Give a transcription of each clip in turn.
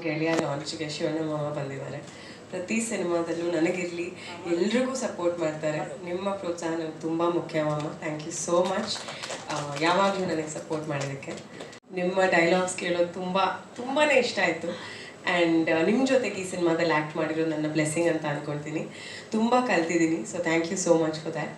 ಗೆಳೆಯ ಲಾಂಚ್ಗೆ ಶಿವಣ್ಣ ಮಾವ ಬಂದಿದ್ದಾರೆ. ಪ್ರತಿ ಸಿನಿಮಾದಲ್ಲೂ ನನಗಿರಲಿ ಎಲ್ರಿಗೂ ಸಪೋರ್ಟ್ ಮಾಡ್ತಾರೆ. ನಿಮ್ಮ ಪ್ರೋತ್ಸಾಹ ನನಗೆ ತುಂಬ ಮುಖ್ಯ ಮಾಮ. ಥ್ಯಾಂಕ್ ಯು ಸೋ ಮಚ್ ಯಾವಾಗಲೂ ನನಗೆ ಸಪೋರ್ಟ್ ಮಾಡೋದಕ್ಕೆ. ನಿಮ್ಮ ಡೈಲಾಗ್ಸ್ ಕೇಳೋದು ತುಂಬಾ ಇಷ್ಟ ಆಯಿತು. ಆ್ಯಂಡ್ ನಿಮ್ಮ ಜೊತೆಗೆ ಈ ಸಿನಿಮಾದಲ್ಲಿ ಆ್ಯಕ್ಟ್ ಮಾಡಿರೋದು ನನ್ನ ಬ್ಲೆಸ್ಸಿಂಗ್ ಅಂತ ಅಂದ್ಕೊಳ್ತೀನಿ. ತುಂಬ ಕಲ್ತಿದ್ದೀನಿ. So thank you so much for that.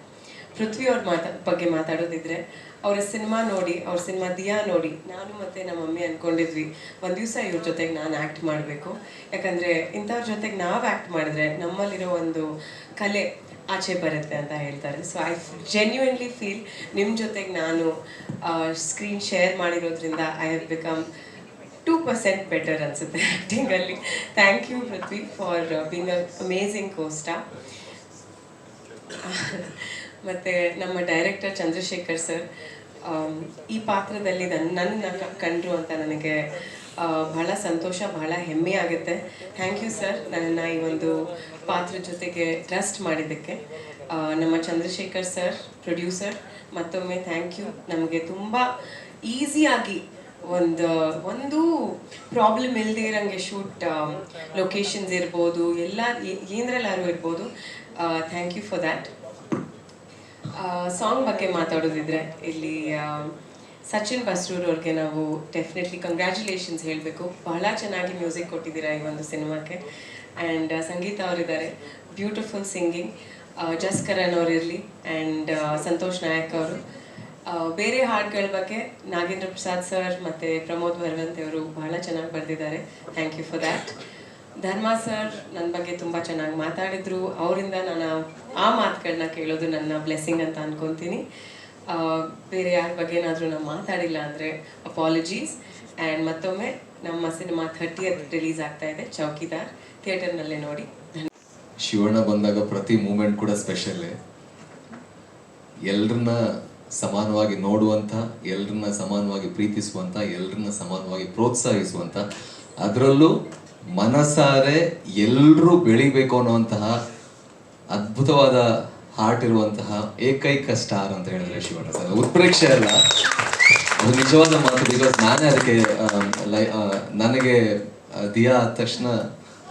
Prithvi ಅವ್ರ ಬಗ್ಗೆ ಮಾತಾಡೋದಿದ್ರೆ, ಅವರ ಸಿನಿಮಾ ನೋಡಿ, ಅವ್ರ ಸಿನಿಮಾ ದಿಯಾ ನೋಡಿ ನಾನು ಮತ್ತು ನಮ್ಮ ಮಮ್ಮಿ ಅಂದ್ಕೊಂಡಿದ್ವಿ ಒಂದು ದಿವಸ ಇವ್ರ ಜೊತೆಗೆ ನಾನು ಆ್ಯಕ್ಟ್ ಮಾಡಬೇಕು. ಯಾಕಂದರೆ ಇಂಥವ್ರ ಜೊತೆಗೆ ನಾವು ಆ್ಯಕ್ಟ್ ಮಾಡಿದ್ರೆ ನಮ್ಮಲ್ಲಿರೋ ಒಂದು ಕಲೆ ಆಚೆ ಬರುತ್ತೆ ಅಂತ ಹೇಳ್ತಾರೆ. ಸೊ ಐ ಜೆನ್ಯೂನ್ಲಿ ಫೀಲ್ ನಿಮ್ಮ ಜೊತೆಗೆ ನಾನು ಸ್ಕ್ರೀನ್ ಶೇರ್ ಮಾಡಿರೋದ್ರಿಂದ ಐ ಹ್ಯಾವ್ ಬಿಕಮ್ 2% ಬೆಟರ್ ಅನಿಸುತ್ತೆ ಆ್ಯಕ್ಟಿಂಗಲ್ಲಿ. Thank you Prithvi for being a amazing costar. ಮತ್ತು ನಮ್ಮ ಡೈರೆಕ್ಟರ್ ಚಂದ್ರಶೇಖರ್ ಸರ್ ಈ ಪಾತ್ರದಲ್ಲಿ ನನ್ನ ಕಂಡ್ರು ಅಂತ ನನಗೆ ಬಹಳ ಸಂತೋಷ, ಬಹಳ ಹೆಮ್ಮೆ ಆಗುತ್ತೆ. ಥ್ಯಾಂಕ್ ಯು ಸರ್, ನನ್ನನ್ನು ಈ ಒಂದು ಪಾತ್ರದ ಜೊತೆಗೆ ಟ್ರಸ್ಟ್ ಮಾಡಿದ್ದಕ್ಕೆ. ನಮ್ಮ ಚಂದ್ರಶೇಖರ್ ಸರ್ ಪ್ರೊಡ್ಯೂಸರ್, ಮತ್ತೊಮ್ಮೆ ಥ್ಯಾಂಕ್ ಯು. ನಮಗೆ ತುಂಬ ಈಸಿಯಾಗಿ ಒಂದು ಪ್ರಾಬ್ಲಮ್ ಇಲ್ಲದೆ ಇರೋಂಗೆ ಶೂಟ್ ಲೊಕೇಶನ್ಸ್ ಇರ್ಬೋದು, ಎಲ್ಲ ಏನರಲ್ಲಾರು ಇರ್ಬೋದು. Thank you for that. Song ಬಗ್ಗೆ ಮಾತಾಡೋದಿದ್ರೆ, ಇಲ್ಲಿ ಸಚಿನ್ ಬಸ್ರೂರ್ ಅವ್ರಿಗೆ ನಾವು ಡೆಫಿನೆಟ್ಲಿ ಕಂಗ್ರ್ಯಾಚುಲೇಷನ್ಸ್ ಹೇಳಬೇಕು. ಬಹಳ ಚೆನ್ನಾಗಿ ಮ್ಯೂಸಿಕ್ ಕೊಟ್ಟಿದ್ದೀರಾ ಈ ಒಂದು ಸಿನಿಮಾಕ್ಕೆ. ಆ್ಯಂಡ್ ಸಂಗೀತ ಅವರಿದ್ದಾರೆ, ಬ್ಯೂಟಿಫುಲ್ ಸಿಂಗಿಂಗ್. ಜಸ್ಕರನ್ ಅವರಿರಲಿ ಆ್ಯಂಡ್ ಸಂತೋಷ್ ನಾಯಕ್ ಅವರು. ಬೇರೆ ಹಾಡುಗಳ ಬಗ್ಗೆ ನಾಗೇಂದ್ರ ಪ್ರಸಾದ್ ಸರ್ ಮತ್ತು ಪ್ರಮೋದ್ ಭರವಂತ್ ಅವರು ಬಹಳ ಚೆನ್ನಾಗಿ ಬರೆದಿದ್ದಾರೆ. Thank you for that. Dharma sir ನನ್ನ ಬಗ್ಗೆ ತುಂಬ ಚೆನ್ನಾಗಿ ಮಾತಾಡಿದ್ರು. ಅವರಿಂದ ನಾನು ಆ ಮಾತುಗಳನ್ನ ಕೇಳೋದು ನನ್ನ ಬ್ಲೆಸ್ಸಿಂಗ್ ಅಂತ ಅಂದ್ಕೊತೀನಿ. ಬೇರೆ ಯಾರ ಬಗ್ಗೆ ಏನಾದರೂ ನಾನು ಮಾತಾಡಿಲ್ಲ ಅಂದರೆ ಅಪಾಲಜೀಸ್. ಆ್ಯಂಡ್ ಮತ್ತೊಮ್ಮೆ ನಮ್ಮ ಸಿನಿಮಾ 30th ರಿಲೀಸ್ ಆಗ್ತಾ ಇದೆ, ಚೌಕಿದಾರ್. ಥಿಯೇಟರ್ನಲ್ಲೇ ನೋಡಿ. ಶಿವಣ್ಣ ಬಂದಾಗ ಪ್ರತಿ ಮೂಮೆಂಟ್ ಕೂಡ ಸ್ಪೆಷಲ್ಲೇ. ಎಲ್ರನ್ನ ಸಮಾನವಾಗಿ ನೋಡುವಂಥ, ಎಲ್ರನ್ನ ಸಮಾನವಾಗಿ ಪ್ರೀತಿಸುವಂಥ, ಎಲ್ರನ್ನ ಸಮಾನವಾಗಿ ಪ್ರೋತ್ಸಾಹಿಸುವಂಥ, ಅದರಲ್ಲೂ ಮನಸಾರೆ ಎಲ್ಲರೂ ಬೆಳಿಬೇಕು ಅನ್ನುವಂತಹ ಅದ್ಭುತವಾದ ಹಾರ್ಟ್ ಇರುವಂತಹ ಏಕೈಕ ಸ್ಟಾರ್ ಅಂತ ಹೇಳಿದ್ರೆ ಶಿವಣ್ಣ ಸರ್. ಉತ್ಪ್ರೇಕ್ಷೆ ಅಲ್ಲ, ಅದು ನಿಜವಾದ ಮಾತು. ಬಿಕಾಸ್ ನಾನೇ ಅದಕ್ಕೆ ನನಗೆ ದಿಯಾ ಆದ ತಕ್ಷಣ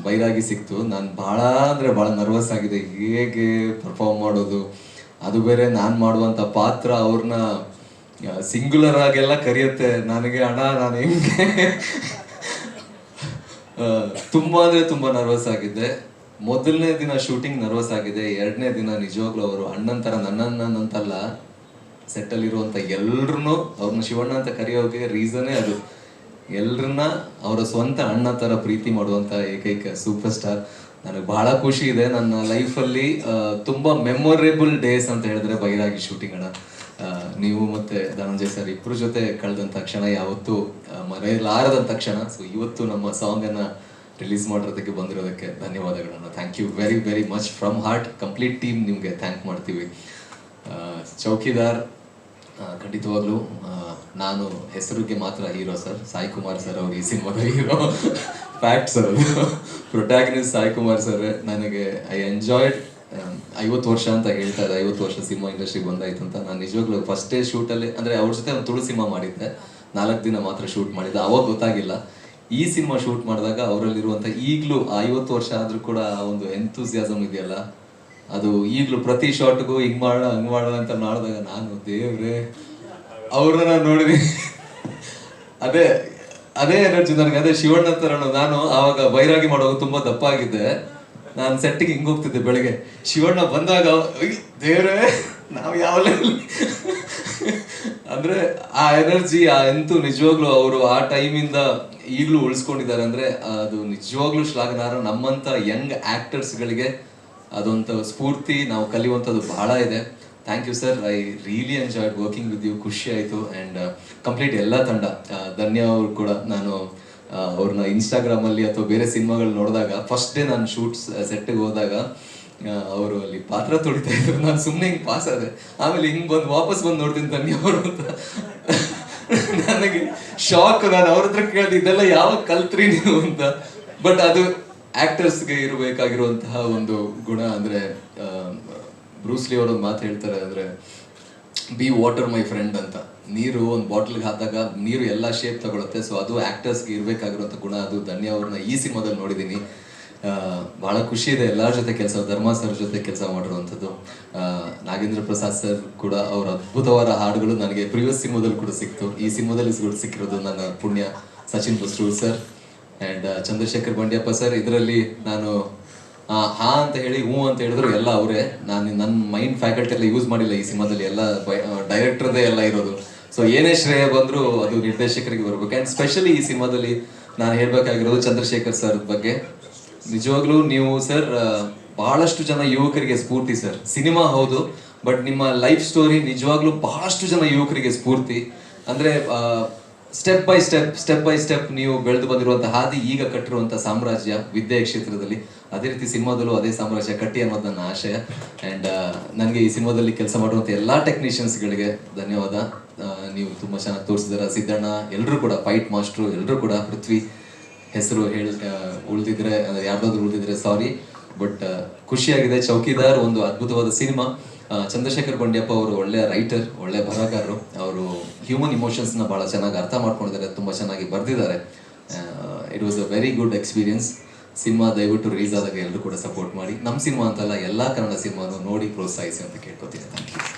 ಬೈರಾಗಿ ಸಿಕ್ತು. ನಾನು ಭಾಳ ಅಂದರೆ ಭಾಳ ನರ್ವಸ್ ಆಗಿದೆ, ಹೇಗೆ ಪರ್ಫಾರ್ಮ್ ಮಾಡೋದು. ಅದು ಬೇರೆ ನಾನು ಮಾಡುವಂಥ ಪಾತ್ರ ಅವ್ರನ್ನ ಸಿಂಗ್ಯುಲರ್ ಆಗೆಲ್ಲ ಕರೆಯುತ್ತೆ ನನಗೆ. ಅಣ್ಣ ನಾನು ಹೆಂಗೆ ತುಂಬ ಅಂದರೆ ತುಂಬ ನರ್ವಸ್ ಆಗಿದ್ದೆ. ಮೊದಲನೇ ದಿನ ಶೂಟಿಂಗ್ ನರ್ವಸ್ ಆಗಿದೆ. 2ನೇ ದಿನ ನಿಜವಾಗ್ಲೂ ಅವರು ಅಣ್ಣನ ಥರ ನನ್ನಂತಲ್ಲ, ಸೆಟ್ಟಲ್ಲಿರುವಂಥ ಎಲ್ರೂ ಅವ್ರನ್ನ ಶಿವಣ್ಣ ಅಂತ ಕರೆಯೋಕೆ ರೀಸನ್ನೇ ಅದು. ಎಲ್ರನ್ನ ಅವರ ಸ್ವಂತ ಅಣ್ಣ ಥರ ಪ್ರೀತಿ ಮಾಡುವಂಥ ಏಕೈಕ ಸೂಪರ್ ಸ್ಟಾರ್. ನನಗೆ ಬಹಳ ಖುಷಿ ಇದೆ. ನನ್ನ ಲೈಫಲ್ಲಿ ತುಂಬ ಮೆಮೊರೇಬಲ್ ಡೇಸ್ ಅಂತ ಹೇಳಿದ್ರೆ ಬೈರಾಗಿ ಶೂಟಿಂಗ್ ಅಣ್ಣ. ನೀವು ಮತ್ತು ಧನಂಜಯ್ ಸರ್ ಇಬ್ಬರ ಜೊತೆ ಕಳೆದಂಥ ಕ್ಷಣ ಯಾವತ್ತೂ ಮರೆಯಲಾರದಂಥ ಕ್ಷಣ. ಸೊ ಇವತ್ತು ನಮ್ಮ ಸಾಂಗನ್ನು ರಿಲೀಸ್ ಮಾಡಿರೋದಕ್ಕೆ ಬಂದಿರೋದಕ್ಕೆ ಧನ್ಯವಾದಗಳನ್ನ. Thank you very very much from heart. Complete team ನಿಮಗೆ ಥ್ಯಾಂಕ್ ಮಾಡ್ತೀವಿ. ಚೌಕಿದಾರ್ ಖಂಡಿತವಾಗ್ಲೂ ನಾನು ಹೆಸರಿಗೆ ಮಾತ್ರ hero sir. Sai Kumar sir ಅವರು ಈ ಸಿನಿಮಾದ ಹೀರೋ. ಫ್ಯಾಕ್ಟ್ ಸರ್, ಅದು ಪ್ರೊಟ್ಯಾಗನಿಸ್ಟ್ ಸಾಯಿ ಕುಮಾರ್ ಸರ್. ನನಗೆ ಐ ಎಂಜಾಯ್ಡ್. 50 ವರ್ಷ ಅಂತ ಹೇಳ್ತಾ ಇದ್ದೆ, 50 ವರ್ಷ ಸಿನಿಮಾ ಇಂಡಸ್ಟ್ರಿಗೆ ಬಂದಾಯ್ತು ಅಂತ. ನಾನು ನಿಜವಾಗ್ಲೂ ಫಸ್ಟ್ ಡೇ ಶೂಟಲ್ಲಿ, ಅಂದರೆ ಅವ್ರ ಜೊತೆ ಒಂದು ತುಳು ಸಿನಿಮಾ ಮಾಡಿದ್ದೆ, 4 ದಿನ ಮಾತ್ರ ಶೂಟ್ ಮಾಡಿದ್ದೆ. ಅವಾಗ ಗೊತ್ತಾಗಿಲ್ಲ. ಈ ಸಿನಿಮಾ ಶೂಟ್ ಮಾಡಿದಾಗ ಅವರಲ್ಲಿರುವಂಥ ಈಗಲೂ 50 ವರ್ಷ ಆದರೂ ಕೂಡ ಒಂದು ಎಂಥೂಸಿಯಾಸಮ್ ಇದೆಯಲ್ಲ, ಅದು ಈಗಲೂ ಪ್ರತಿ ಶಾಟ್ಗೂ ಹಿಂಗೆ ಮಾಡೋಣ ಹಂಗೆ ಮಾಡೋಣ ಅಂತ ಮಾಡಿದಾಗ ನಾನು ದೇವ್ರೆ ಅವ್ರನ್ನ ನಾನು ನೋಡಿದ್ದೀನಿ. ಅದೇ ಎನರ್ಜಿ ನನಗೆ. ಅದೇ ಶಿವಣ್ಣ ಥರ ನಾನು ಆವಾಗ ಬೈರಾಗಿ ಮಾಡುವಾಗ ತುಂಬ ದಪ್ಪ ಆಗಿದ್ದೆ. ನಾನು ಸೆಟ್ಟಿಗೆ ಹಿಂಗೆ ಹೋಗ್ತಿದ್ದೆ ಬೆಳಗ್ಗೆ. ಶಿವಣ್ಣ ಬಂದಾಗ ದೇವ್ರೆ ನಾವು ಯಾವ ಲೆವೆಲ್ ಅಂದರೆ ಆ ಎನರ್ಜಿ, ಆ ಎಂತೂ ನಿಜವಾಗ್ಲೂ ಅವರು ಆ ಟೈಮಿಂದ ಈಗಲೂ ಉಳಿಸ್ಕೊಂಡಿದ್ದಾರೆ ಅಂದರೆ ಅದು ನಿಜವಾಗ್ಲೂ ಶ್ಲಾಘನಾರ್ಹ. ನಮ್ಮಂಥ ಯಂಗ್ ಆ್ಯಕ್ಟರ್ಸ್ಗಳಿಗೆ ಅದೊಂದು ಸ್ಫೂರ್ತಿ, ನಾವು ಕಲಿಯುವಂಥದ್ದು ಬಹಳ ಇದೆ. Thank you sir. I really enjoyed working with you. ಖುಷಿ ಆಯಿತು. ಆ್ಯಂಡ್ ಕಂಪ್ಲೀಟ್ ಎಲ್ಲ ತಂಡ, ಧನ್ಯ ಅವರು ಕೂಡ, ನಾನು ಅವ್ರನ್ನ ಇನ್ಸ್ಟಾಗ್ರಾಮಲ್ಲಿ ಅಥವಾ ಬೇರೆ ಸಿನಿಮಾಗಳು ನೋಡಿದಾಗ, ಫಸ್ಟ್ ಡೇ ನಾನು ಶೂಟ್ಸ್ ಸೆಟ್ಟಿಗೆ ಹೋದಾಗ ಅವರು ಅಲ್ಲಿ ಪಾತ್ರ ತೊಳಿತಾ ಇದ್ರು. ನಾನು ಸುಮ್ಮನೆ ಹಿಂಗೆ ಪಾಸ್ ಆದೆ. ಆಮೇಲೆ ಹಿಂಗೆ ವಾಪಸ್ ಬಂದು ನೋಡ್ತೀನಿ ಧನ್ಯ ಅವರು ಅಂತ. ನನಗೆ ಶಾಕ್. ನಾನು ಅವ್ರ ಹತ್ರ ಕೇಳಿದೆ, ಇದೆಲ್ಲ ಯಾವಾಗ ಕಲ್ತ್ರಿ ನೀವು ಅಂತ. ಬಟ್ ಅದು ಆ್ಯಕ್ಟರ್ಸ್ಗೆ ಇರಬೇಕಾಗಿರುವಂತಹ ಒಂದು ಗುಣ. ಅಂದರೆ ಬ್ರೂಸ್ಲಿ ಅವರೊಂದು ಮಾತು ಹೇಳ್ತಾರೆ, ಅಂದರೆ ಬಿ ವಾಟರ್ ಮೈ ಫ್ರೆಂಡ್ ಅಂತ. ನೀರು ಒಂದು ಬಾಟ್ಲಿಗೆ ಹಾಕಿದಾಗ ನೀರು ಎಲ್ಲ ಶೇಪ್ ತಗೊಳುತ್ತೆ. ಸೊ ಅದು ಆ್ಯಕ್ಟರ್ಸ್ಗೆ ಇರಬೇಕಾಗಿರುವಂಥ ಗುಣ. ಅದು ಧನ್ಯ ಅವ್ರನ್ನ ಈ ಸಿನಿಮಾದಲ್ಲಿ ನೋಡಿದ್ದೀನಿ. ಭಾಳ ಖುಷಿ ಇದೆ ಎಲ್ಲರ ಜೊತೆ ಕೆಲಸ, ಧರ್ಮ ಸರ್ ಜೊತೆ ಕೆಲಸ ಮಾಡಿರುವಂಥದ್ದು. ನಾಗೇಂದ್ರ ಪ್ರಸಾದ್ ಸರ್ ಕೂಡ ಅವ್ರ ಅದ್ಭುತವಾದ ಹಾಡುಗಳು ನನಗೆ ಪ್ರಿವಿಯಸ್ ಸಿನಿಮಾದಲ್ಲಿ ಕೂಡ ಸಿಕ್ತು. ಈ ಸಿನಿಮಾದಲ್ಲಿ ಸಿಕ್ಕಿರೋದು ನನ್ನ ಪುಣ್ಯ. Sachin Basrur sir and Chandrashekhar Bandyappa sir. ಇದರಲ್ಲಿ ನಾನು ಹಾ ಅಂತ ಹೇಳಿ ಹ್ಞೂ ಅಂತ ಹೇಳಿದ್ರು ಎಲ್ಲ ಅವರೇ. ನಾನು ನನ್ನ ಮೈಂಡ್ ಫ್ಯಾಕಲ್ಟಿ ಎಲ್ಲ ಯೂಸ್ ಮಾಡಿಲ್ಲ ಈ ಸಿನಿಮಾದಲ್ಲಿ, ಎಲ್ಲ ಡೈರೆಕ್ಟರ್ದೇ ಎಲ್ಲ ಇರೋದು. ಸೊ ಏನೇ ಶ್ರೇಯ ಬಂದರೂ ಅದು ನಿರ್ದೇಶಕರಿಗೆ ಬರ್ಬೇಕು. ಆ್ಯಂಡ್ ಸ್ಪೆಷಲಿ ಈ ಸಿನಿಮಾದಲ್ಲಿ ನಾನು ಹೇಳಬೇಕಾಗಿರೋದು ಚಂದ್ರಶೇಖರ್ ಸರ್ ಬಗ್ಗೆ. ನಿಜವಾಗ್ಲೂ ನೀವು ಸರ್ ಬಹಳಷ್ಟು ಜನ ಯುವಕರಿಗೆ ಸ್ಫೂರ್ತಿ ಸರ್. ಸಿನಿಮಾ ಹೌದು, ಬಟ್ ನಿಮ್ಮ ಲೈಫ್ ಸ್ಟೋರಿ ನಿಜವಾಗ್ಲೂ ಬಹಳಷ್ಟು ಜನ ಯುವಕರಿಗೆ ಸ್ಫೂರ್ತಿ. ಅಂದರೆ ಸ್ಟೆಪ್ ಬೈ ಸ್ಟೆಪ್ ನೀವು ಬೆಳೆದು ಬಂದಿರುವಂಥ ಹಾದಿ, ಈಗ ಕಟ್ಟಿರುವಂಥ ಸಾಮ್ರಾಜ್ಯ ವಿದ್ಯೆಯ ಕ್ಷೇತ್ರದಲ್ಲಿ, ಅದೇ ರೀತಿ ಸಿನಿಮಾದಲ್ಲೂ ಅದೇ ಸಾಮ್ರಾಜ್ಯ ಕಟ್ಟಿ ಅನ್ನೋದು ನನ್ನ ಆಶಯ. ಆ್ಯಂಡ್ ನನಗೆ ಈ ಸಿನಿಮಾದಲ್ಲಿ ಕೆಲಸ ಮಾಡುವಂಥ ಎಲ್ಲ ಟೆಕ್ನಿಷಿಯನ್ಸ್ಗಳಿಗೆ ಧನ್ಯವಾದ. ನೀವು ತುಂಬ ಚೆನ್ನಾಗಿ ತೋರಿಸಿದಾರೆ. ಸಿದ್ದಣ್ಣ, ಎಲ್ಲರೂ ಕೂಡ, ಫೈಟ್ ಮಾಸ್ಟ್ರು ಎಲ್ಲರೂ ಕೂಡ, ಪೃಥ್ವಿ ಹೆಸರು ಉಳಿದಿದ್ರೆ ಯಾರ್ದಾದ್ರು ಉಳಿದಿದ್ರೆ ಸಾರಿ, ಬಟ್ ಖುಷಿಯಾಗಿದೆ. ಚೌಕಿದಾರ್ ಒಂದು ಅದ್ಭುತವಾದ ಸಿನಿಮಾ. ಚಂದ್ರಶೇಖರ್ ಬಂಡ್ಯಪ್ಪ ಅವರು ಒಳ್ಳೆಯ ರೈಟರ್, ಒಳ್ಳೆಯ ಬರಹಗಾರರು. ಅವರು ಹ್ಯೂಮನ್ ಇಮೋಷನ್ಸ್ನ ಭಾಳ ಚೆನ್ನಾಗಿ ಅರ್ಥ ಮಾಡ್ಕೊಂಡಿದ್ದಾರೆ, ತುಂಬ ಚೆನ್ನಾಗಿ ಬರೆದಿದ್ದಾರೆ. It was a very good experience. Cinema ದಯವಿಟ್ಟು ರಿಲೀಸ್ ಆದಾಗ ಎಲ್ಲರೂ ಕೂಡ ಸಪೋರ್ಟ್ ಮಾಡಿ. ನಮ್ಮ ಸಿನಿಮಾ ಅಂತಲ್ಲ, ಎಲ್ಲ ಕನ್ನಡ ಸಿನಿಮಾನು ನೋಡಿ ಪ್ರೋತ್ಸಾಹಿಸಿ ಅಂತ ಕೇಳ್ಕೊತೀನಿ. Thank you.